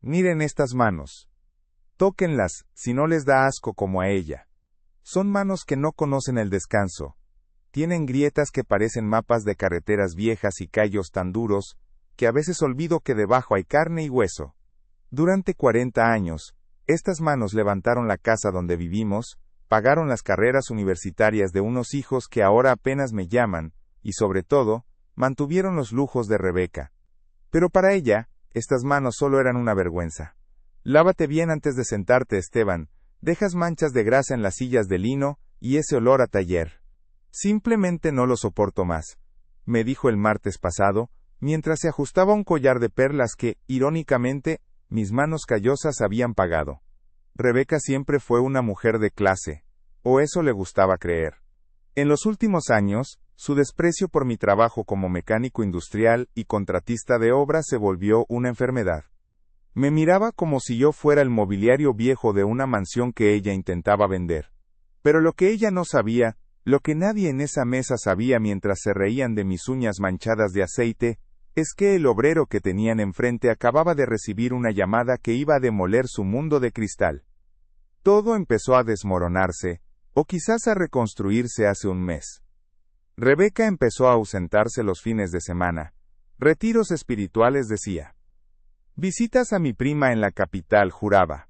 Miren estas manos. Tóquenlas, si no les da asco como a ella. Son manos que no conocen el descanso. Tienen grietas que parecen mapas de carreteras viejas y callos tan duros, que a veces olvido que debajo hay carne y hueso. Durante 40 años, estas manos levantaron la casa donde vivimos, pagaron las carreras universitarias de unos hijos que ahora apenas me llaman, y sobre todo, mantuvieron los lujos de Rebeca. Pero para ella, estas manos solo eran una vergüenza. Lávate bien antes de sentarte, Esteban, dejas manchas de grasa en las sillas de lino, y ese olor a taller. Simplemente no lo soporto más, me dijo el martes pasado, mientras se ajustaba un collar de perlas que, irónicamente, mis manos callosas habían pagado. Rebeca siempre fue una mujer de clase, o eso le gustaba creer. En los últimos años, su desprecio por mi trabajo como mecánico industrial y contratista de obra se volvió una enfermedad. Me miraba como si yo fuera el mobiliario viejo de una mansión que ella intentaba vender. Pero lo que ella no sabía, lo que nadie en esa mesa sabía mientras se reían de mis uñas manchadas de aceite, es que el obrero que tenían enfrente acababa de recibir una llamada que iba a demoler su mundo de cristal. Todo empezó a desmoronarse, o quizás a reconstruirse hace un mes. Rebeca empezó a ausentarse los fines de semana. Retiros espirituales, decía. Visitas a mi prima en la capital, juraba.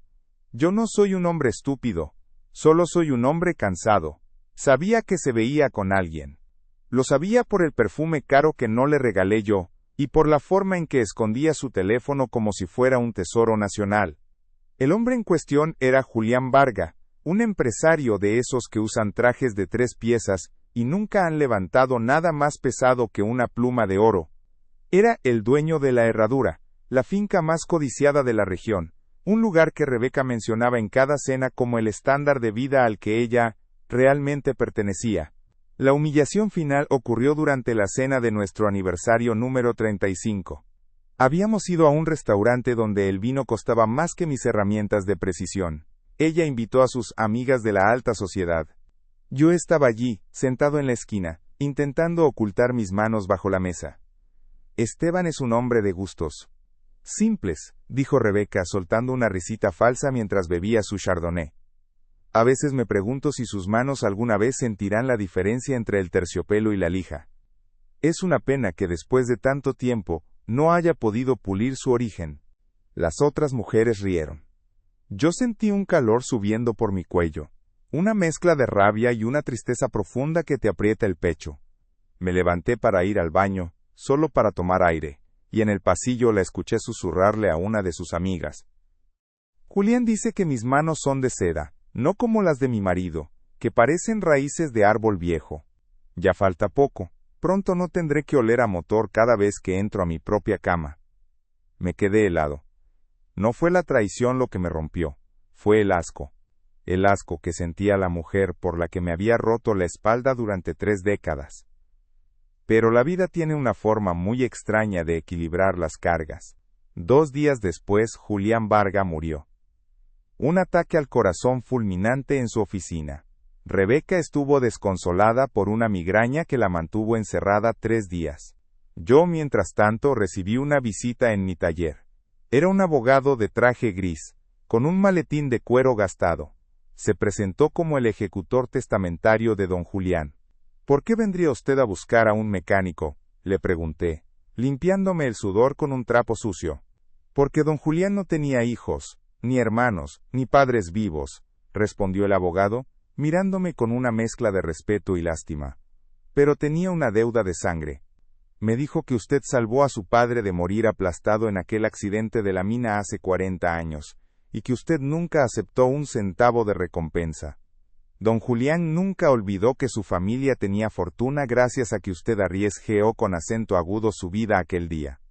Yo no soy un hombre estúpido, solo soy un hombre cansado. Sabía que se veía con alguien. Lo sabía por el perfume caro que no le regalé yo, y por la forma en que escondía su teléfono como si fuera un tesoro nacional. El hombre en cuestión era Julián Varga, un empresario de esos que usan trajes de 3 piezas, y nunca han levantado nada más pesado que una pluma de oro. Era el dueño de La Herradura, la finca más codiciada de la región, un lugar que Rebeca mencionaba en cada cena como el estándar de vida al que ella realmente pertenecía. La humillación final ocurrió durante la cena de nuestro aniversario número 35. Habíamos ido a un restaurante donde el vino costaba más que mis herramientas de precisión. Ella invitó a sus amigas de la alta sociedad. Yo estaba allí, sentado en la esquina, intentando ocultar mis manos bajo la mesa. Esteban es un hombre de gustos simples, dijo Rebeca soltando una risita falsa mientras bebía su chardonnay. A veces me pregunto si sus manos alguna vez sentirán la diferencia entre el terciopelo y la lija. Es una pena que después de tanto tiempo, no haya podido pulir su origen. Las otras mujeres rieron. Yo sentí un calor subiendo por mi cuello, una mezcla de rabia y una tristeza profunda que te aprieta el pecho. Me levanté para ir al baño, solo para tomar aire, y en el pasillo la escuché susurrarle a una de sus amigas. Julián dice que mis manos son de seda, no como las de mi marido, que parecen raíces de árbol viejo. Ya falta poco, pronto no tendré que oler a motor cada vez que entro a mi propia cama. Me quedé helado. No fue la traición lo que me rompió, fue el asco que sentía la mujer por la que me había roto la espalda durante 3 décadas. Pero la vida tiene una forma muy extraña de equilibrar las cargas. 2 días después, Julián Varga murió. Un ataque al corazón fulminante en su oficina. Rebeca estuvo desconsolada por una migraña que la mantuvo encerrada 3 días. Yo, mientras tanto, recibí una visita en mi taller. Era un abogado de traje gris, con un maletín de cuero gastado. Se presentó como el ejecutor testamentario de don Julián. ¿Por qué vendría usted a buscar a un mecánico?, le pregunté, limpiándome el sudor con un trapo sucio. Porque don Julián no tenía hijos, ni hermanos, ni padres vivos, respondió el abogado, mirándome con una mezcla de respeto y lástima. Pero tenía una deuda de sangre. Me dijo que usted salvó a su padre de morir aplastado en aquel accidente de la mina hace 40 años, y que usted nunca aceptó un centavo de recompensa. Don Julián nunca olvidó que su familia tenía fortuna gracias a que usted arriesgó con acento agudo su vida aquel día.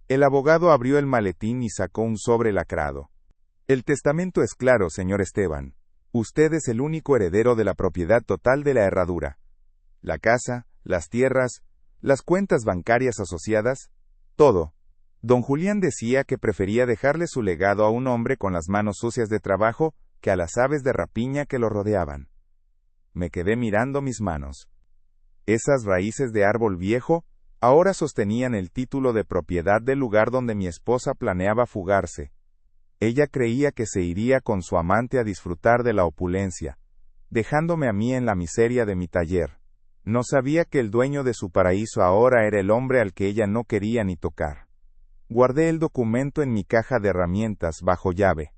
El abogado abrió el maletín y sacó un sobre lacrado. El testamento es claro, señor Esteban. Usted es el único heredero de la propiedad total de la herradura. La casa, las tierras, las cuentas bancarias asociadas, todo. Don Julián decía que prefería dejarle su legado a un hombre con las manos sucias de trabajo que a las aves de rapiña que lo rodeaban. Me quedé mirando mis manos. Esas raíces de árbol viejo, ahora sostenían el título de propiedad del lugar donde mi esposa planeaba fugarse. Ella creía que se iría con su amante a disfrutar de la opulencia, dejándome a mí en la miseria de mi taller. No sabía que el dueño de su paraíso ahora era el hombre al que ella no quería ni tocar. Guardé el documento en mi caja de herramientas bajo llave.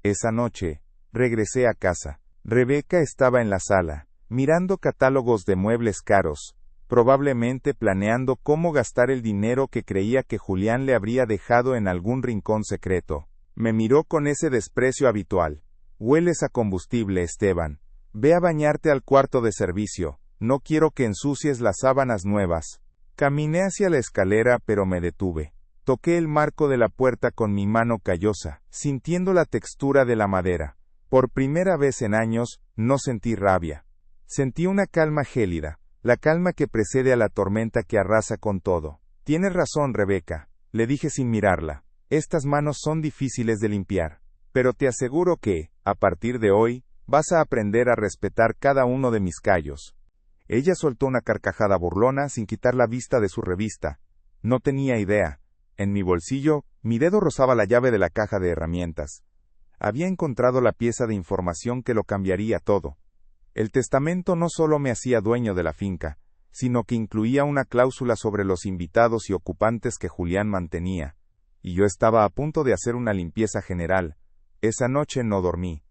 Esa noche, regresé a casa. Rebeca estaba en la sala, mirando catálogos de muebles caros, probablemente planeando cómo gastar el dinero que creía que Julián le habría dejado en algún rincón secreto. Me miró con ese desprecio habitual. Hueles a combustible, Esteban. Ve a bañarte al cuarto de servicio. No quiero que ensucies las sábanas nuevas. Caminé hacia la escalera, pero me detuve. Toqué el marco de la puerta con mi mano callosa, sintiendo la textura de la madera. Por primera vez en años, no sentí rabia. Sentí una calma gélida, la calma que precede a la tormenta que arrasa con todo. Tienes razón, Rebeca, le dije sin mirarla. Estas manos son difíciles de limpiar. Pero te aseguro que, a partir de hoy, vas a aprender a respetar cada uno de mis callos. Ella soltó una carcajada burlona sin quitar la vista de su revista. No tenía idea. En mi bolsillo, mi dedo rozaba la llave de la caja de herramientas. Había encontrado la pieza de información que lo cambiaría todo. El testamento no solo me hacía dueño de la finca, sino que incluía una cláusula sobre los invitados y ocupantes que Julián mantenía. Y yo estaba a punto de hacer una limpieza general. Esa noche no dormí.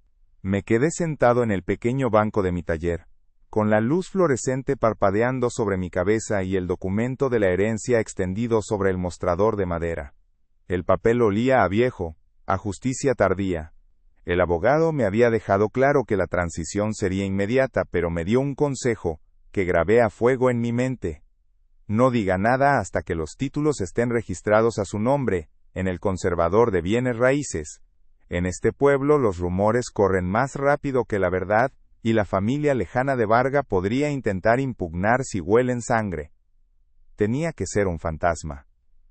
Me quedé sentado en el pequeño banco de mi taller, con la luz fluorescente parpadeando sobre mi cabeza y el documento de la herencia extendido sobre el mostrador de madera. El papel olía a viejo, a justicia tardía. El abogado me había dejado claro que la transición sería inmediata, pero me dio un consejo, que grabé a fuego en mi mente. No diga nada hasta que los títulos estén registrados a su nombre, en el conservador de bienes raíces. En este pueblo los rumores corren más rápido que la verdad, y la familia lejana de Varga podría intentar impugnar si huelen sangre. Tenía que ser un fantasma.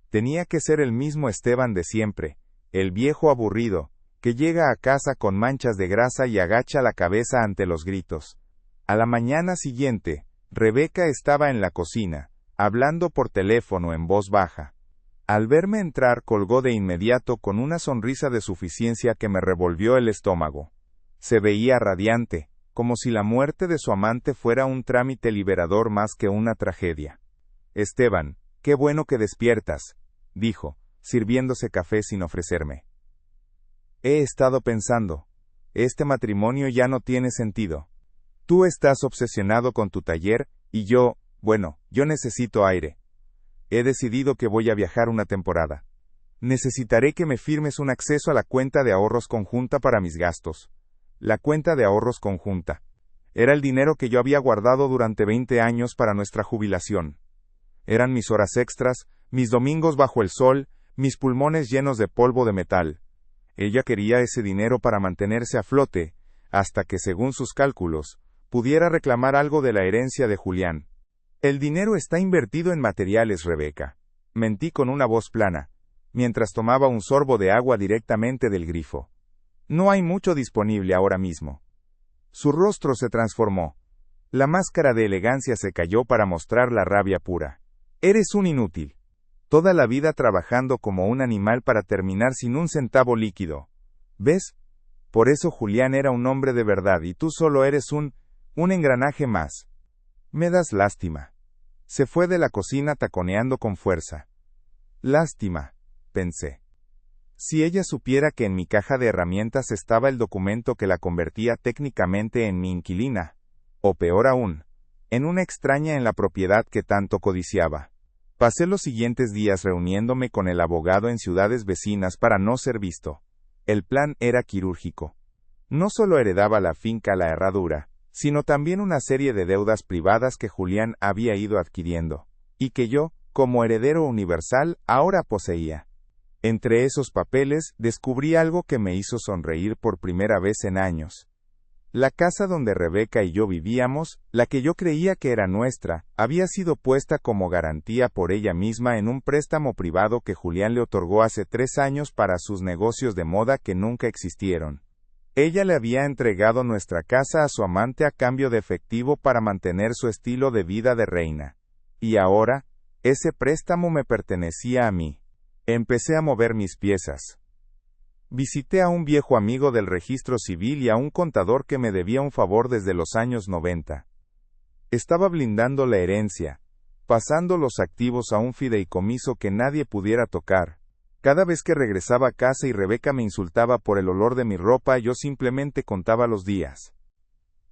Tenía que ser el mismo Esteban de siempre, el viejo aburrido, que llega a casa con manchas de grasa y agacha la cabeza ante los gritos. A la mañana siguiente, Rebeca estaba en la cocina, hablando por teléfono en voz baja. Al verme entrar colgó de inmediato con una sonrisa de suficiencia que me revolvió el estómago. Se veía radiante, como si la muerte de su amante fuera un trámite liberador más que una tragedia. Esteban, qué bueno que despiertas, dijo, sirviéndose café sin ofrecerme. He estado pensando, este matrimonio ya no tiene sentido. Tú estás obsesionado con tu taller, y yo necesito aire. He decidido que voy a viajar una temporada. Necesitaré que me firmes un acceso a la cuenta de ahorros conjunta para mis gastos. La cuenta de ahorros conjunta. Era el dinero que yo había guardado durante 20 años para nuestra jubilación. Eran mis horas extras, mis domingos bajo el sol, mis pulmones llenos de polvo de metal. Ella quería ese dinero para mantenerse a flote, hasta que, según sus cálculos, pudiera reclamar algo de la herencia de Julián. El dinero está invertido en materiales, Rebeca. Mentí con una voz plana, mientras tomaba un sorbo de agua directamente del grifo. No hay mucho disponible ahora mismo. Su rostro se transformó. La máscara de elegancia se cayó para mostrar la rabia pura. Eres un inútil. Toda la vida trabajando como un animal para terminar sin un centavo líquido. ¿Ves? Por eso Julián era un hombre de verdad y tú solo eres un engranaje más. Me das lástima. Se fue de la cocina taconeando con fuerza. Lástima, pensé. Si ella supiera que en mi caja de herramientas estaba el documento que la convertía técnicamente en mi inquilina, o peor aún, en una extraña en la propiedad que tanto codiciaba. Pasé los siguientes días reuniéndome con el abogado en ciudades vecinas para no ser visto. El plan era quirúrgico. No solo heredaba la finca a la herradura, sino también una serie de deudas privadas que Julián había ido adquiriendo, y que yo, como heredero universal, ahora poseía. Entre esos papeles, descubrí algo que me hizo sonreír por primera vez en años. La casa donde Rebeca y yo vivíamos, la que yo creía que era nuestra, había sido puesta como garantía por ella misma en un préstamo privado que Julián le otorgó hace 3 años para sus negocios de moda que nunca existieron. Ella le había entregado nuestra casa a su amante a cambio de efectivo para mantener su estilo de vida de reina. Y ahora, Ese préstamo me pertenecía a mí. Empecé a mover mis piezas. Visité a un viejo amigo del registro civil y a un contador que me debía un favor desde los años 90. Estaba blindando la herencia, pasando los activos a un fideicomiso que nadie pudiera tocar. Cada vez que regresaba a casa y Rebeca me insultaba por el olor de mi ropa, yo simplemente contaba los días.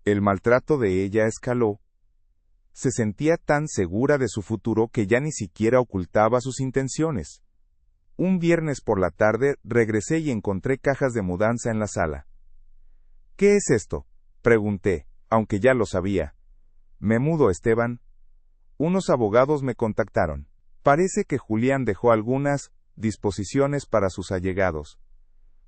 El maltrato de ella escaló. Se sentía tan segura de su futuro que ya ni siquiera ocultaba sus intenciones. Un viernes por la tarde regresé y encontré cajas de mudanza en la sala. ¿Qué es esto?, pregunté, aunque ya lo sabía. Me mudo, Esteban. Unos abogados me contactaron. Parece que Julián dejó algunas disposiciones para sus allegados.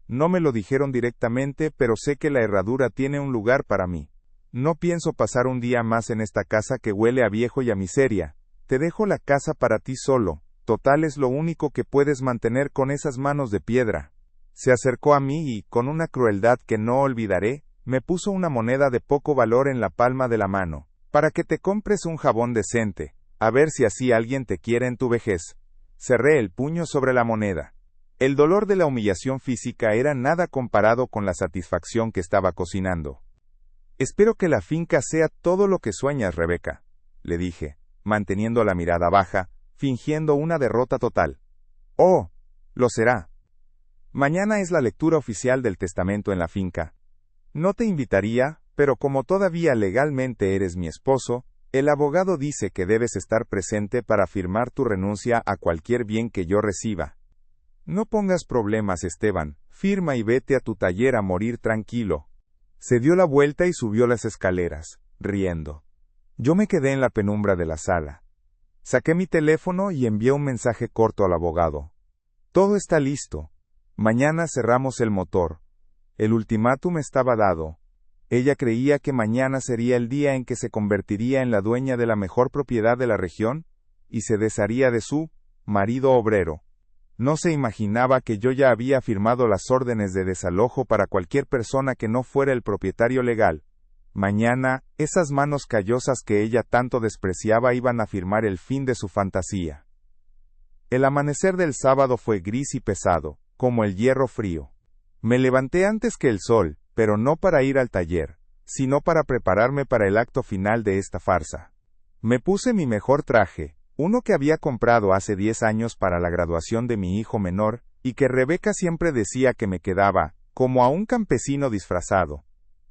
No me lo dijeron directamente, pero sé que la herradura tiene un lugar para mí. No pienso pasar un día más en esta casa que huele a viejo y a miseria. Te dejo la casa para ti solo. Total, es lo único que puedes mantener con esas manos de piedra. Se acercó a mí y, con una crueldad que no olvidaré, me puso una moneda de poco valor en la palma de la mano. Para que te compres un jabón decente, a ver si así alguien te quiere en tu vejez. Cerré el puño sobre la moneda. El dolor de la humillación física era nada comparado con la satisfacción que estaba cocinando. Espero que la finca sea todo lo que sueñas, Rebeca, le dije, manteniendo la mirada baja, fingiendo una derrota total. Oh, lo será. Mañana es la lectura oficial del testamento en la finca. No te invitaría, pero como todavía legalmente eres mi esposo, el abogado dice que debes estar presente para firmar tu renuncia a cualquier bien que yo reciba. No pongas problemas, Esteban, firma y vete a tu taller a morir tranquilo. Se dio la vuelta y subió las escaleras, riendo. Yo me quedé en la penumbra de la sala. Saqué mi teléfono y envié un mensaje corto al abogado. Todo está listo. Mañana cerramos el motor. El ultimátum estaba dado. Ella creía que mañana sería el día en que se convertiría en la dueña de la mejor propiedad de la región, y se desharía de su marido obrero. No se imaginaba que yo ya había firmado las órdenes de desalojo para cualquier persona que no fuera el propietario legal. Mañana, esas manos callosas que ella tanto despreciaba iban a firmar el fin de su fantasía. El amanecer del sábado fue gris y pesado, como el hierro frío. Me levanté antes que el sol, pero no para ir al taller, sino para prepararme para el acto final de esta farsa. Me puse mi mejor traje, uno que había comprado hace 10 años para la graduación de mi hijo menor, y que Rebeca siempre decía que me quedaba, como a un campesino disfrazado.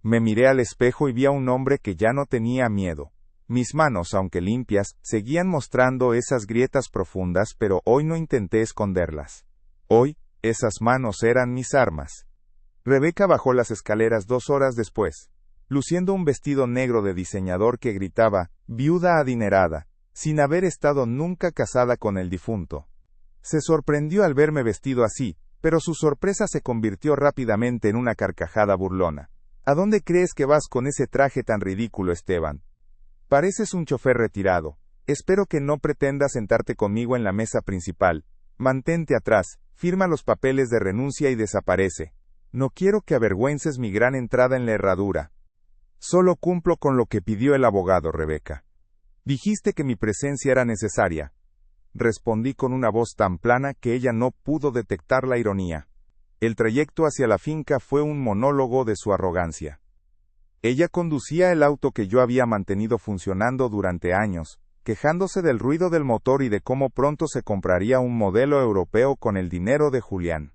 Me miré al espejo y vi a un hombre que ya no tenía miedo. Mis manos, aunque limpias, seguían mostrando esas grietas profundas, pero hoy no intenté esconderlas. Hoy, esas manos eran mis armas. Rebeca bajó las escaleras 2 horas después, luciendo un vestido negro de diseñador que gritaba, viuda adinerada, sin haber estado nunca casada con el difunto. Se sorprendió al verme vestido así, pero su sorpresa se convirtió rápidamente en una carcajada burlona. ¿A dónde crees que vas con ese traje tan ridículo, Esteban? Pareces un chofer retirado. Espero que no pretendas sentarte conmigo en la mesa principal. Mantente atrás, firma los papeles de renuncia y desaparece. No quiero que avergüences mi gran entrada en la herradura. Solo cumplo con lo que pidió el abogado, Rebeca. Dijiste que mi presencia era necesaria. Respondí con una voz tan plana que ella no pudo detectar la ironía. El trayecto hacia la finca fue un monólogo de su arrogancia. Ella conducía el auto que yo había mantenido funcionando durante años, quejándose del ruido del motor y de cómo pronto se compraría un modelo europeo con el dinero de Julián.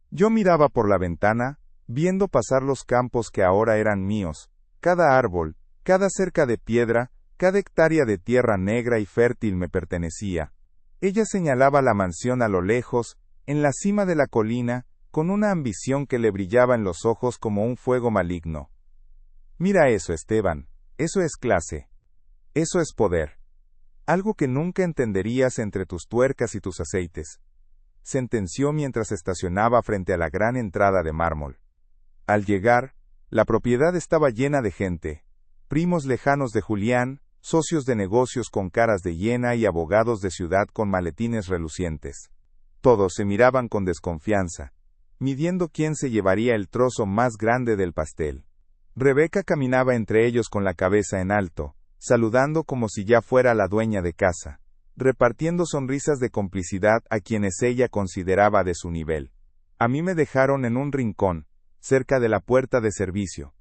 Yo miraba por la ventana, viendo pasar los campos que ahora eran míos, cada árbol, cada cerca de piedra, cada hectárea de tierra negra y fértil me pertenecía. Ella señalaba la mansión a lo lejos, en la cima de la colina, con una ambición que le brillaba en los ojos como un fuego maligno. Mira eso, Esteban, eso es clase. Eso es poder. Algo que nunca entenderías entre tus tuercas y tus aceites. Sentenció mientras estacionaba frente a la gran entrada de mármol. Al llegar, la propiedad estaba llena de gente, primos lejanos de Julián, socios de negocios con caras de hiena y abogados de ciudad con maletines relucientes. Todos se miraban con desconfianza, midiendo quién se llevaría el trozo más grande del pastel. Rebeca caminaba entre ellos con la cabeza en alto, saludando como si ya fuera la dueña de casa. repartiendo sonrisas de complicidad a quienes ella consideraba de su nivel. A mí me dejaron en un rincón, cerca de la puerta de servicio.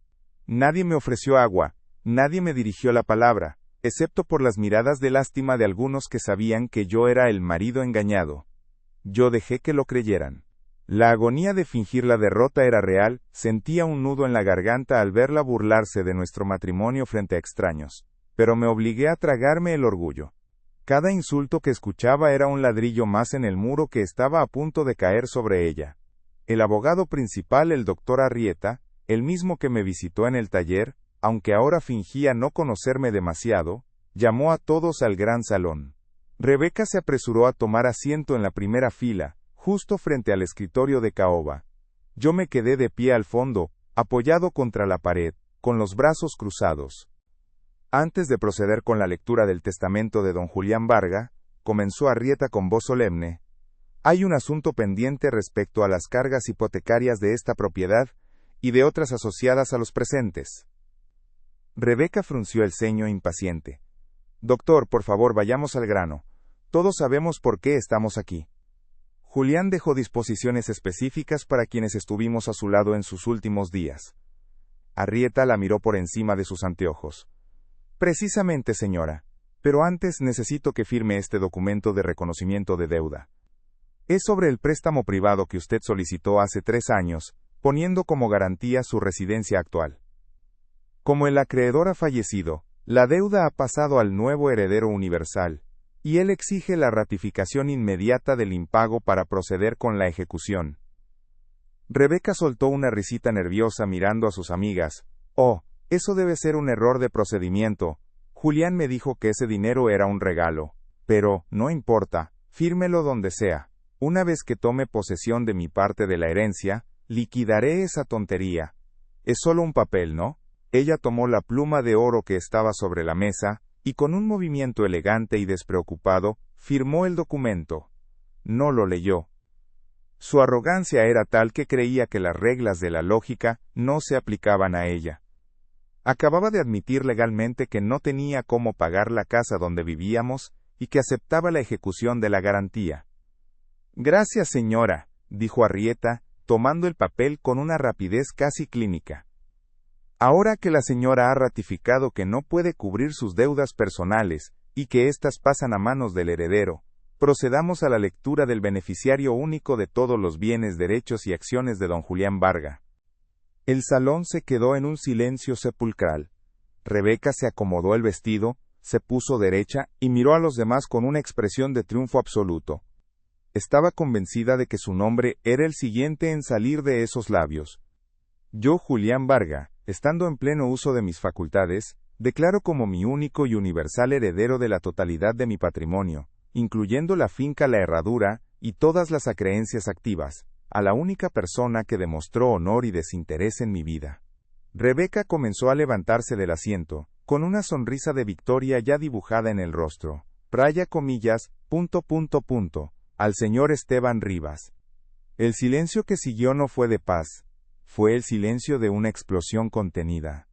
Nadie me ofreció agua, nadie me dirigió la palabra, excepto por las miradas de lástima de algunos que sabían que yo era el marido engañado. Yo dejé que lo creyeran. La agonía de fingir la derrota era real, sentía un nudo en la garganta al verla burlarse de nuestro matrimonio frente a extraños, pero me obligué a tragarme el orgullo. Cada insulto que escuchaba era un ladrillo más en el muro que estaba a punto de caer sobre ella. El abogado principal, el doctor Arrieta, el mismo que me visitó en el taller, aunque ahora fingía no conocerme demasiado, llamó a todos al gran salón. Rebeca se apresuró a tomar asiento en la primera fila, justo frente al escritorio de caoba. Yo me quedé de pie al fondo, apoyado contra la pared, con los brazos cruzados. Antes de proceder con la lectura del testamento de don Julián Varga, comenzó Arrieta con voz solemne. Hay un asunto pendiente respecto a las cargas hipotecarias de esta propiedad y de otras asociadas a los presentes. Rebeca frunció el ceño impaciente. Doctor, por favor, vayamos al grano. Todos sabemos por qué estamos aquí. Julián dejó disposiciones específicas para quienes estuvimos a su lado en sus últimos días. Arrieta la miró por encima de sus anteojos. Precisamente, señora. Pero antes necesito que firme este documento de reconocimiento de deuda. Es sobre el préstamo privado que usted solicitó hace 3 años, poniendo como garantía su residencia actual. Como el acreedor ha fallecido, la deuda ha pasado al nuevo heredero universal, y él exige la ratificación inmediata del impago para proceder con la ejecución. Rebeca soltó una risita nerviosa mirando a sus amigas. Oh, eso debe ser un error de procedimiento. Julián me dijo que ese dinero era un regalo. Pero, no importa, fírmelo donde sea. Una vez que tome posesión de mi parte de la herencia, liquidaré esa tontería. Es solo un papel, ¿no? Ella tomó la pluma de oro que estaba sobre la mesa, y con un movimiento elegante y despreocupado, firmó el documento. No lo leyó. Su arrogancia era tal que creía que las reglas de la lógica no se aplicaban a ella. Acababa de admitir legalmente que no tenía cómo pagar la casa donde vivíamos, y que aceptaba la ejecución de la garantía. Gracias, señora, dijo Arrieta, tomando el papel con una rapidez casi clínica. Ahora que la señora ha ratificado que no puede cubrir sus deudas personales, y que éstas pasan a manos del heredero, procedamos a la lectura del beneficiario único de todos los bienes, derechos y acciones de don Julián Varga. El salón se quedó en un silencio sepulcral. Rebeca se acomodó el vestido, se puso derecha y miró a los demás con una expresión de triunfo absoluto. Estaba convencida de que su nombre era el siguiente en salir de esos labios. Yo, Julián Varga, estando en pleno uso de mis facultades, declaro como mi único y universal heredero de la totalidad de mi patrimonio, incluyendo la finca La Herradura y todas las acreencias activas, a la única persona que demostró honor y desinterés en mi vida. Rebeca comenzó a levantarse del asiento, con una sonrisa de victoria ya dibujada en el rostro. .. al señor Esteban Rivas. El silencio que siguió no fue de paz, fue el silencio de una explosión contenida.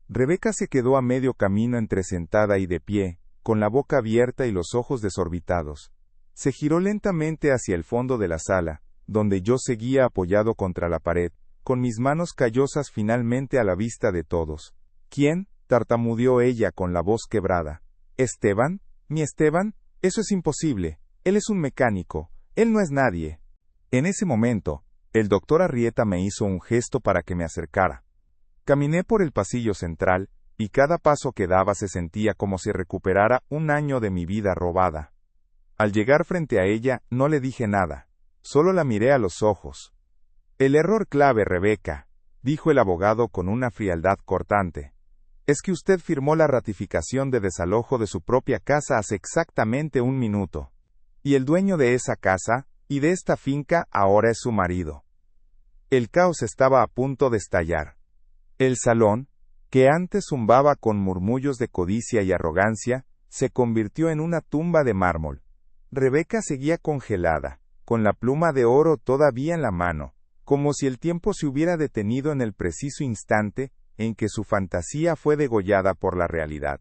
Rebeca se quedó a medio camino entre sentada y de pie, con la boca abierta y los ojos desorbitados. Se giró lentamente hacia el fondo de la sala, donde yo seguía apoyado contra la pared, con mis manos callosas finalmente a la vista de todos. ¿Quién?, tartamudeó ella con la voz quebrada. ¿Esteban? ¿Mi Esteban? Eso es imposible. Él es un mecánico. Él no es nadie. En ese momento, el doctor Arrieta me hizo un gesto para que me acercara. Caminé por el pasillo central, y cada paso que daba se sentía como si recuperara un año de mi vida robada. Al llegar frente a ella, no le dije nada. Solo la miré a los ojos. El error clave, Rebeca, dijo el abogado con una frialdad cortante, es que usted firmó la ratificación de desalojo de su propia casa hace exactamente 1 minuto. Y el dueño de esa casa, y de esta finca, ahora es su marido. El caos estaba a punto de estallar. El salón, que antes zumbaba con murmullos de codicia y arrogancia, se convirtió en una tumba de mármol. Rebeca seguía congelada, con la pluma de oro todavía en la mano, como si el tiempo se hubiera detenido en el preciso instante en que su fantasía fue degollada por la realidad.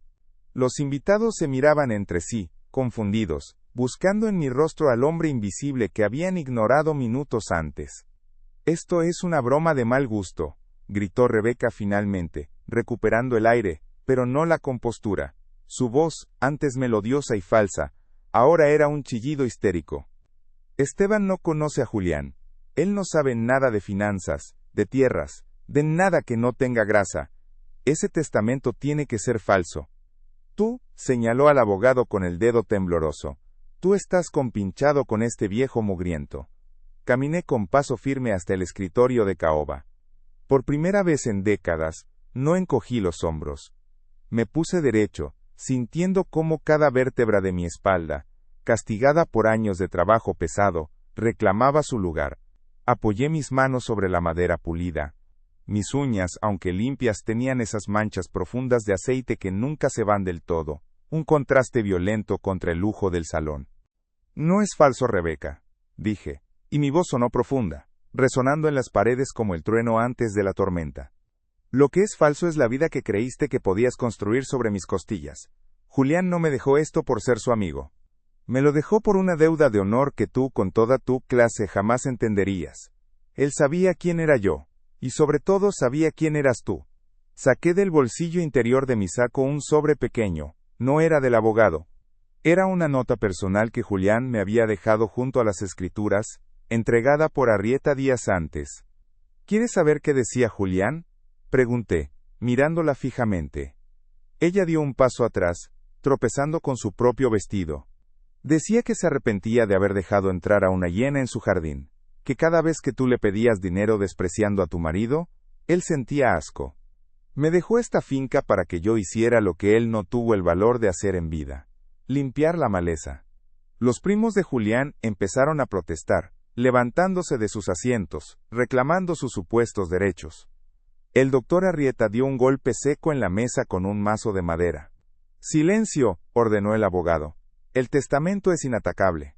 Los invitados se miraban entre sí, confundidos, buscando en mi rostro al hombre invisible que habían ignorado minutos antes. «Esto es una broma de mal gusto», gritó Rebeca finalmente, recuperando el aire, pero no la compostura. Su voz, antes melodiosa y falsa, ahora era un chillido histérico. «Esteban no conoce a Julián. Él no sabe nada de finanzas, de tierras, de nada que no tenga grasa. Ese testamento tiene que ser falso. Tú», señaló al abogado con el dedo tembloroso, «tú estás compinchado con este viejo mugriento». Caminé con paso firme hasta el escritorio de caoba. Por primera vez en décadas, no encogí los hombros. Me puse derecho, sintiendo cómo cada vértebra de mi espalda, castigada por años de trabajo pesado, reclamaba su lugar. Apoyé mis manos sobre la madera pulida. Mis uñas, aunque limpias, tenían esas manchas profundas de aceite que nunca se van del todo, un contraste violento contra el lujo del salón. «No es falso, Rebeca», dije, y mi voz sonó profunda, resonando en las paredes como el trueno antes de la tormenta. «Lo que es falso es la vida que creíste que podías construir sobre mis costillas. Julián no me dejó esto por ser su amigo. Me lo dejó por una deuda de honor que tú, con toda tu clase, jamás entenderías. Él sabía quién era yo, y sobre todo sabía quién eras tú». Saqué del bolsillo interior de mi saco un sobre pequeño, no era del abogado. Era una nota personal que Julián me había dejado junto a las escrituras, entregada por Arrieta días antes. «¿Quieres saber qué decía Julián?», pregunté, mirándola fijamente. Ella dio un paso atrás, tropezando con su propio vestido. Decía que se arrepentía de haber dejado entrar a una hiena en su jardín, que cada vez que tú le pedías dinero despreciando a tu marido, él sentía asco. Me dejó esta finca para que yo hiciera lo que él no tuvo el valor de hacer en vida: limpiar la maleza. Los primos de Julián empezaron a protestar, levantándose de sus asientos, reclamando sus supuestos derechos. El doctor Arrieta dio un golpe seco en la mesa con un mazo de madera. «Silencio», ordenó el abogado. «El testamento es inatacable.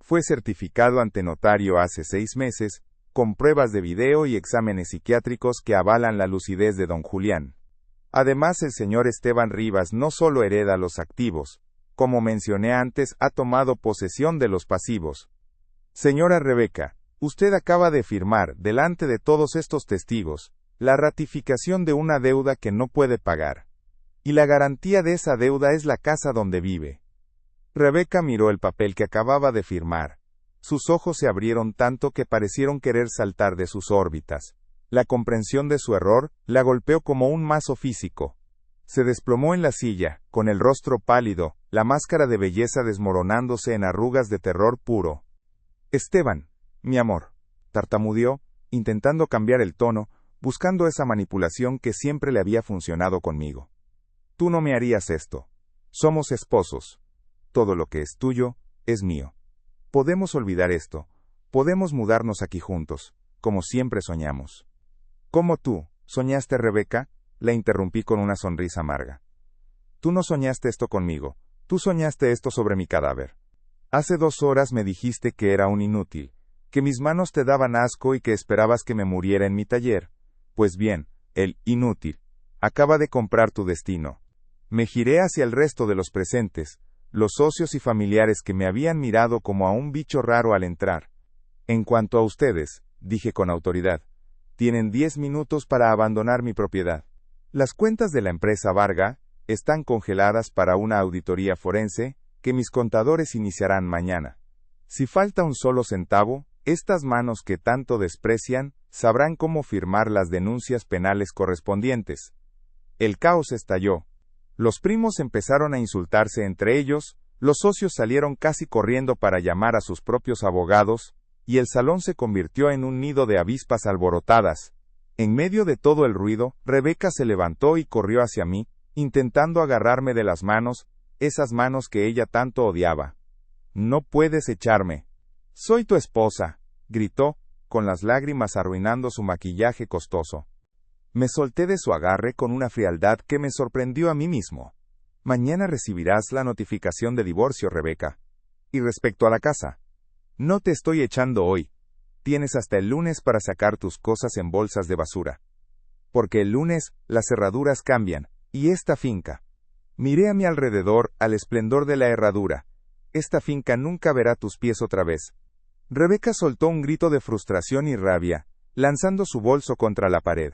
Fue certificado ante notario hace 6 meses, con pruebas de video y exámenes psiquiátricos que avalan la lucidez de don Julián. Además, el señor Esteban Rivas no solo hereda los activos, como mencioné antes, ha tomado posesión de los pasivos. Señora Rebeca, usted acaba de firmar, delante de todos estos testigos, la ratificación de una deuda que no puede pagar. Y la garantía de esa deuda es la casa donde vive». Rebeca miró el papel que acababa de firmar. Sus ojos se abrieron tanto que parecieron querer saltar de sus órbitas. La comprensión de su error la golpeó como un mazo físico. Se desplomó en la silla, con el rostro pálido, la máscara de belleza desmoronándose en arrugas de terror puro. «Esteban, mi amor», tartamudeó, intentando cambiar el tono, buscando esa manipulación que siempre le había funcionado conmigo. «Tú no me harías esto. Somos esposos. Todo lo que es tuyo, es mío. Podemos olvidar esto. Podemos mudarnos aquí juntos, como siempre soñamos». «¿Cómo tú, soñaste, Rebeca?», la interrumpí con una sonrisa amarga. «Tú no soñaste esto conmigo. Tú soñaste esto sobre mi cadáver. Hace 2 horas me dijiste que era un inútil, que mis manos te daban asco y que esperabas que me muriera en mi taller. Pues bien, el inútil acaba de comprar tu destino». Me giré hacia el resto de los presentes, los socios y familiares que me habían mirado como a un bicho raro al entrar. «En cuanto a ustedes», dije con autoridad, «tienen 10 minutos para abandonar mi propiedad. Las cuentas de la empresa Varga están congeladas para una auditoría forense que mis contadores iniciarán mañana. Si falta un solo centavo, estas manos que tanto desprecian sabrán cómo firmar las denuncias penales correspondientes». El caos estalló. Los primos empezaron a insultarse entre ellos, los socios salieron casi corriendo para llamar a sus propios abogados, y el salón se convirtió en un nido de avispas alborotadas. En medio de todo el ruido, Rebeca se levantó y corrió hacia mí, intentando agarrarme de las manos, esas manos que ella tanto odiaba. «No puedes echarme. Soy tu esposa», gritó, con las lágrimas arruinando su maquillaje costoso. Me solté de su agarre con una frialdad que me sorprendió a mí mismo. «Mañana recibirás la notificación de divorcio, Rebeca. Y respecto a la casa, no te estoy echando hoy. Tienes hasta el lunes para sacar tus cosas en bolsas de basura. Porque el lunes las herraduras cambian, y esta finca». Miré a mi alrededor al esplendor de la herradura, Esta finca nunca verá tus pies otra vez. Rebeca soltó un grito de frustración y rabia, lanzando su bolso contra la pared.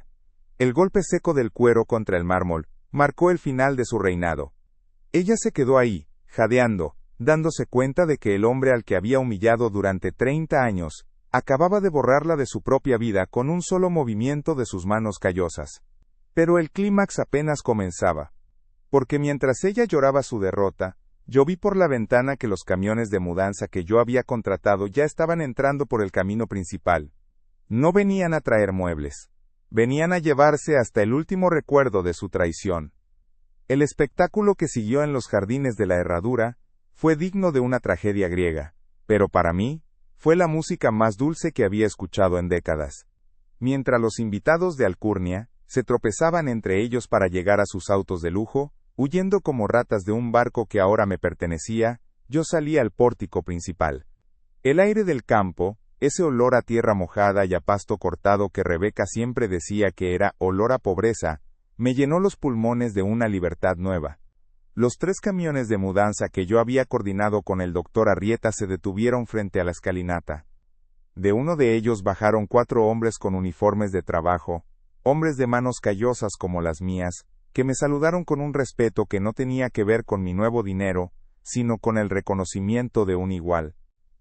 El golpe seco del cuero contra el mármol marcó el final de su reinado. Ella se quedó ahí, jadeando, dándose cuenta de que el hombre al que había humillado durante 30 años, acababa de borrarla de su propia vida con un solo movimiento de sus manos callosas. Pero el clímax apenas comenzaba. Porque mientras ella lloraba su derrota, yo vi por la ventana que los camiones de mudanza que yo había contratado ya estaban entrando por el camino principal. No venían a traer muebles. Venían a llevarse hasta el último recuerdo de su traición. El espectáculo que siguió en los jardines de la Herradura fue digno de una tragedia griega, pero para mí, fue la música más dulce que había escuchado en décadas. Mientras los invitados de Alcurnia se tropezaban entre ellos para llegar a sus autos de lujo, huyendo como ratas de un barco que ahora me pertenecía, yo salí al pórtico principal. El aire del campo, ese olor a tierra mojada y a pasto cortado que Rebeca siempre decía que era olor a pobreza, me llenó los pulmones de una libertad nueva. Los 3 camiones de mudanza que yo había coordinado con el doctor Arrieta se detuvieron frente a la escalinata. De uno de ellos bajaron 4 hombres con uniformes de trabajo, hombres de manos callosas como las mías, que me saludaron con un respeto que no tenía que ver con mi nuevo dinero, sino con el reconocimiento de un igual.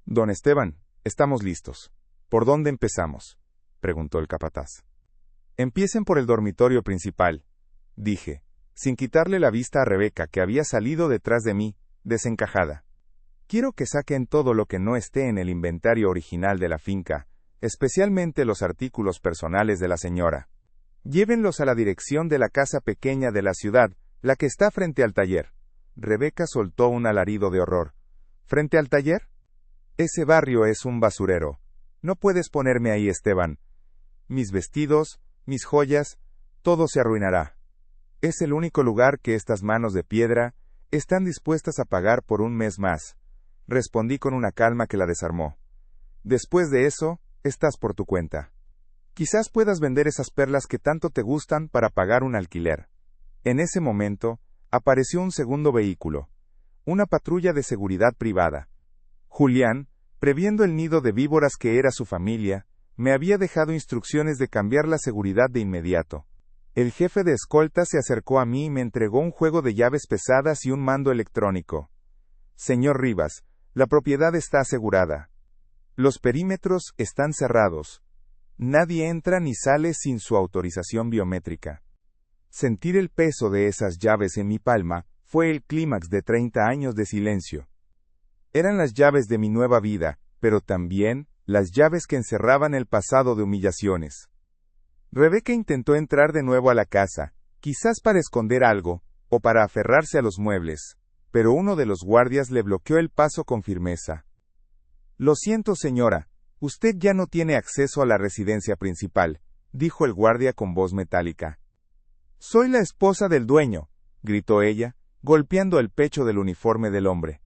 Don Esteban, estamos listos. ¿Por dónde empezamos?, preguntó el capataz. Empiecen por el dormitorio principal, dije, sin quitarle la vista a Rebeca, que había salido detrás de mí, desencajada. Quiero que saquen todo lo que no esté en el inventario original de la finca, especialmente los artículos personales de la señora. Llévenlos a la dirección de la casa pequeña de la ciudad, la que está frente al taller. Rebeca soltó un alarido de horror. ¿Frente al taller? Ese barrio es un basurero. No puedes ponerme ahí, Esteban. Mis vestidos, mis joyas, todo se arruinará. Es el único lugar que estas manos de piedra están dispuestas a pagar por un mes más, respondí con una calma que la desarmó. Después de eso, estás por tu cuenta. Quizás puedas vender esas perlas que tanto te gustan para pagar un alquiler. En ese momento, apareció un segundo vehículo, una patrulla de seguridad privada. Julián, previendo el nido de víboras que era su familia, me había dejado instrucciones de cambiar la seguridad de inmediato. El jefe de escolta se acercó a mí y me entregó un juego de llaves pesadas y un mando electrónico. Señor Rivas, la propiedad está asegurada. Los perímetros están cerrados. Nadie entra ni sale sin su autorización biométrica. Sentir el peso de esas llaves en mi palma fue el clímax de 30 años de silencio. Eran las llaves de mi nueva vida, pero también las llaves que encerraban el pasado de humillaciones. Rebeca intentó entrar de nuevo a la casa, quizás para esconder algo, o para aferrarse a los muebles, pero uno de los guardias le bloqueó el paso con firmeza. Lo siento, señora, usted ya no tiene acceso a la residencia principal, dijo el guardia con voz metálica. Soy la esposa del dueño, gritó ella, golpeando el pecho del uniforme del hombre.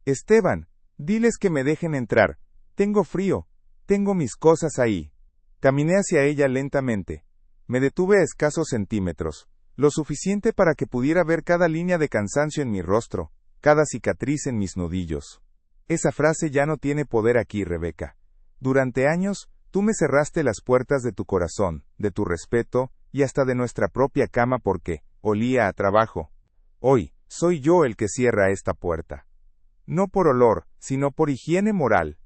Esteban, diles que me dejen entrar, tengo frío, tengo mis cosas ahí. Caminé hacia ella lentamente. Me detuve a escasos centímetros, lo suficiente para que pudiera ver cada línea de cansancio en mi rostro, cada cicatriz en mis nudillos. Esa frase ya no tiene poder aquí, Rebeca. Durante años, tú me cerraste las puertas de tu corazón, de tu respeto, y hasta de nuestra propia cama porque olía a trabajo. Hoy, soy yo el que cierra esta puerta. No por olor, sino por higiene moral.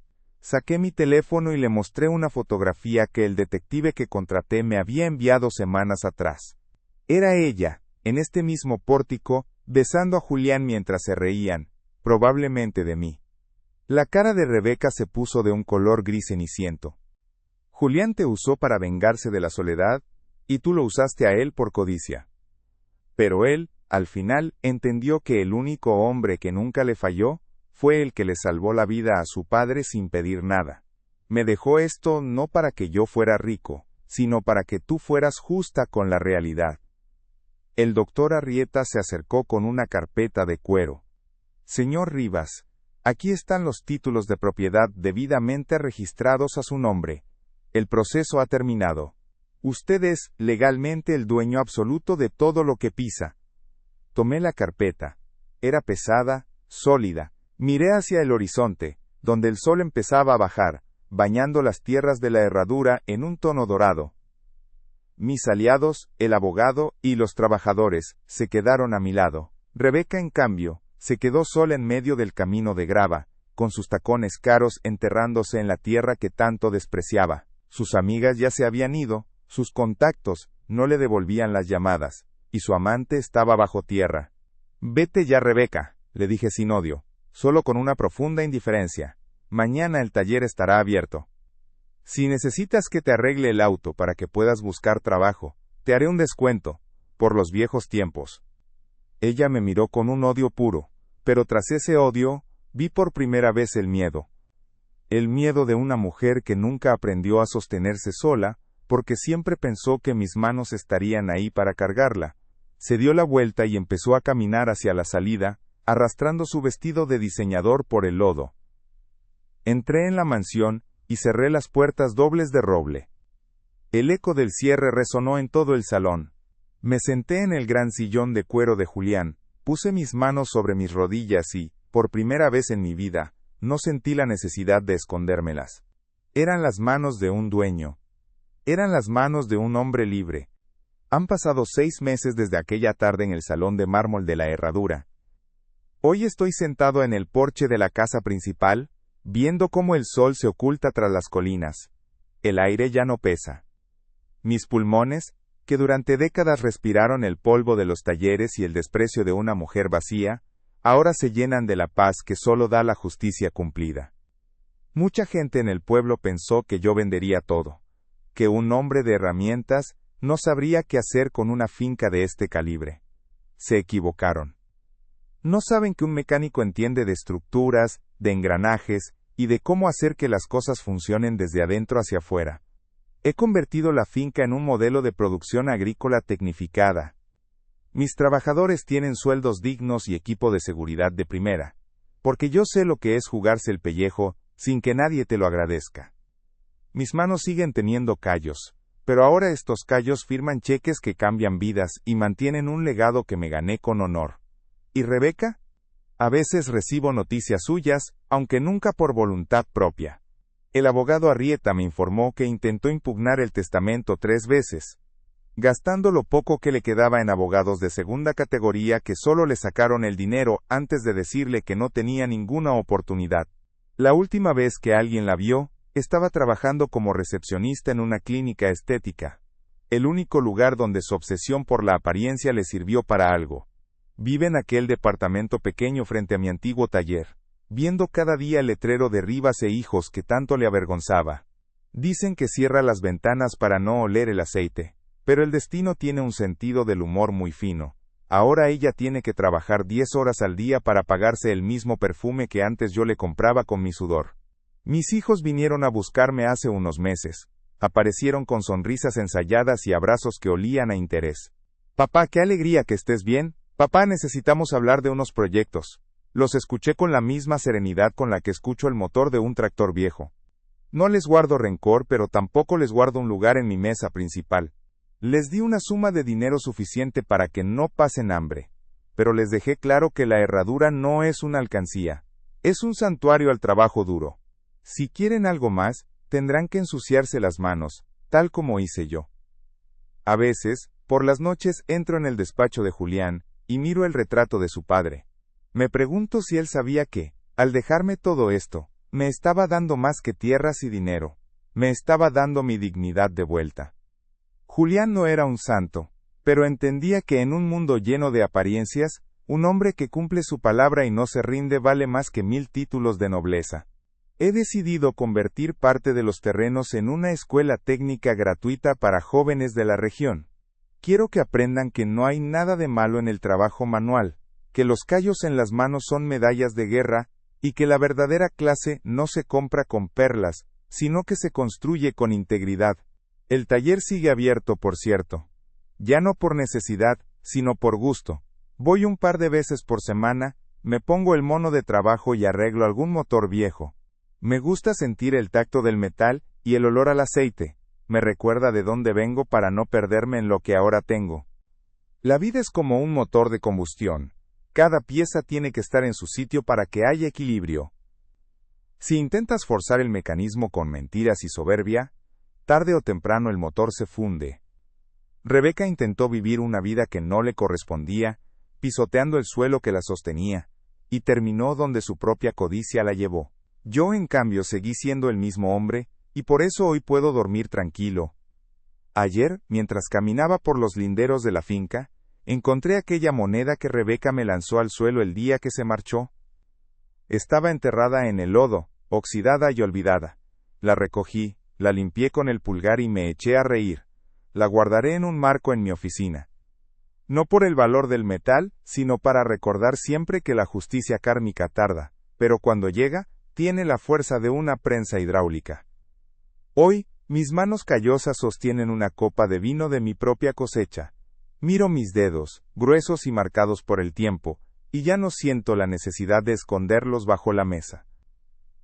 Saqué mi teléfono y le mostré una fotografía que el detective que contraté me había enviado semanas atrás. Era ella, en este mismo pórtico, besando a Julián mientras se reían, probablemente de mí. La cara de Rebeca se puso de un color gris ceniciento. Julián te usó para vengarse de la soledad, y tú lo usaste a él por codicia. Pero él, al final, entendió que el único hombre que nunca le falló, fue el que le salvó la vida a su padre sin pedir nada. Me dejó esto no para que yo fuera rico, sino para que tú fueras justa con la realidad. El doctor Arrieta se acercó con una carpeta de cuero. Señor Rivas, aquí están los títulos de propiedad debidamente registrados a su nombre. El proceso ha terminado. Usted es, legalmente, el dueño absoluto de todo lo que pisa. Tomé la carpeta. Era pesada, sólida, Miré hacia el horizonte, donde el sol empezaba a bajar, bañando las tierras de la herradura en un tono dorado. Mis aliados, el abogado y los trabajadores, se quedaron a mi lado. Rebeca, en cambio, se quedó sola en medio del camino de grava, con sus tacones caros enterrándose en la tierra que tanto despreciaba. Sus amigas ya se habían ido, sus contactos no le devolvían las llamadas, y su amante estaba bajo tierra. «Vete ya, Rebeca», le dije sin odio, solo con una profunda indiferencia. «Mañana el taller estará abierto. Si necesitas que te arregle el auto para que puedas buscar trabajo, te haré un descuento, por los viejos tiempos». Ella me miró con un odio puro, pero tras ese odio, vi por primera vez el miedo. El miedo de una mujer que nunca aprendió a sostenerse sola, porque siempre pensó que mis manos estarían ahí para cargarla. Se dio la vuelta y empezó a caminar hacia la salida, arrastrando su vestido de diseñador por el lodo. Entré en la mansión y cerré las puertas dobles de roble. El eco del cierre resonó en todo el salón. Me senté en el gran sillón de cuero de Julián, puse mis manos sobre mis rodillas y, por primera vez en mi vida, no sentí la necesidad de escondérmelas. Eran las manos de un dueño. Eran las manos de un hombre libre. Han pasado 6 meses desde aquella tarde en el salón de mármol de la herradura. Hoy estoy sentado en el porche de la casa principal, viendo cómo el sol se oculta tras las colinas. El aire ya no pesa. Mis pulmones, que durante décadas respiraron el polvo de los talleres y el desprecio de una mujer vacía, ahora se llenan de la paz que solo da la justicia cumplida. Mucha gente en el pueblo pensó que yo vendería todo, que un hombre de herramientas no sabría qué hacer con una finca de este calibre. Se equivocaron. No saben que un mecánico entiende de estructuras, de engranajes, y de cómo hacer que las cosas funcionen desde adentro hacia afuera. He convertido la finca en un modelo de producción agrícola tecnificada. Mis trabajadores tienen sueldos dignos y equipo de seguridad de primera, porque yo sé lo que es jugarse el pellejo sin que nadie te lo agradezca. Mis manos siguen teniendo callos, pero ahora estos callos firman cheques que cambian vidas y mantienen un legado que me gané con honor. ¿Y Rebeca? A veces recibo noticias suyas, aunque nunca por voluntad propia. El abogado Arrieta me informó que intentó impugnar el testamento 3 veces, gastando lo poco que le quedaba en abogados de segunda categoría que solo le sacaron el dinero antes de decirle que no tenía ninguna oportunidad. La última vez que alguien la vio, estaba trabajando como recepcionista en una clínica estética, el único lugar donde su obsesión por la apariencia le sirvió para algo. Vive en aquel departamento pequeño frente a mi antiguo taller, viendo cada día el letrero de Rivas e Hijos que tanto le avergonzaba. Dicen que cierra las ventanas para no oler el aceite, pero el destino tiene un sentido del humor muy fino. Ahora ella tiene que trabajar 10 horas al día para pagarse el mismo perfume que antes yo le compraba con mi sudor. Mis hijos vinieron a buscarme hace unos meses. Aparecieron con sonrisas ensayadas y abrazos que olían a interés. «Papá, qué alegría que estés bien. Papá, necesitamos hablar de unos proyectos». Los escuché con la misma serenidad con la que escucho el motor de un tractor viejo. No les guardo rencor, pero tampoco les guardo un lugar en mi mesa principal. Les di una suma de dinero suficiente para que no pasen hambre, pero les dejé claro que la herradura no es una alcancía, es un santuario al trabajo duro. Si quieren algo más, tendrán que ensuciarse las manos, tal como hice yo. A veces, por las noches entro en el despacho de Julián, y miro el retrato de su padre. Me pregunto si él sabía que, al dejarme todo esto, me estaba dando más que tierras y dinero, me estaba dando mi dignidad de vuelta. Julián no era un santo, pero entendía que en un mundo lleno de apariencias, un hombre que cumple su palabra y no se rinde vale más que 1000 títulos de nobleza. He decidido convertir parte de los terrenos en una escuela técnica gratuita para jóvenes de la región. Quiero que aprendan que no hay nada de malo en el trabajo manual, que los callos en las manos son medallas de guerra, y que la verdadera clase no se compra con perlas, sino que se construye con integridad. El taller sigue abierto, por cierto. Ya no por necesidad, sino por gusto. Voy un par de veces por semana, me pongo el mono de trabajo y arreglo algún motor viejo. Me gusta sentir el tacto del metal y el olor al aceite. Me recuerda de dónde vengo para no perderme en lo que ahora tengo. La vida es como un motor de combustión. Cada pieza tiene que estar en su sitio para que haya equilibrio. Si intentas forzar el mecanismo con mentiras y soberbia, tarde o temprano el motor se funde. Rebeca intentó vivir una vida que no le correspondía, pisoteando el suelo que la sostenía, y terminó donde su propia codicia la llevó. Yo, en cambio, seguí siendo el mismo hombre, y por eso hoy puedo dormir tranquilo. Ayer, mientras caminaba por los linderos de la finca, encontré aquella moneda que Rebeca me lanzó al suelo el día que se marchó. Estaba enterrada en el lodo, oxidada y olvidada. La recogí, la limpié con el pulgar y me eché a reír. La guardaré en un marco en mi oficina. No por el valor del metal, sino para recordar siempre que la justicia kármica tarda, pero cuando llega, tiene la fuerza de una prensa hidráulica. Hoy, mis manos callosas sostienen una copa de vino de mi propia cosecha. Miro mis dedos, gruesos y marcados por el tiempo, y ya no siento la necesidad de esconderlos bajo la mesa.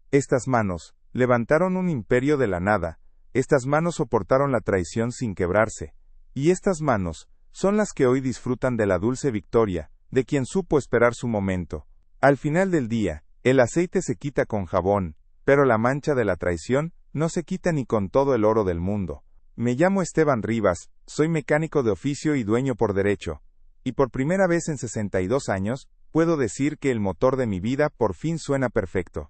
Estas manos levantaron un imperio de la nada, estas manos soportaron la traición sin quebrarse, y estas manos son las que hoy disfrutan de la dulce victoria, de quien supo esperar su momento. Al final del día, el aceite se quita con jabón, pero la mancha de la traición no se quita ni con todo el oro del mundo. Me llamo Esteban Rivas, soy mecánico de oficio y dueño por derecho, y por primera vez en 62 años, puedo decir que el motor de mi vida por fin suena perfecto.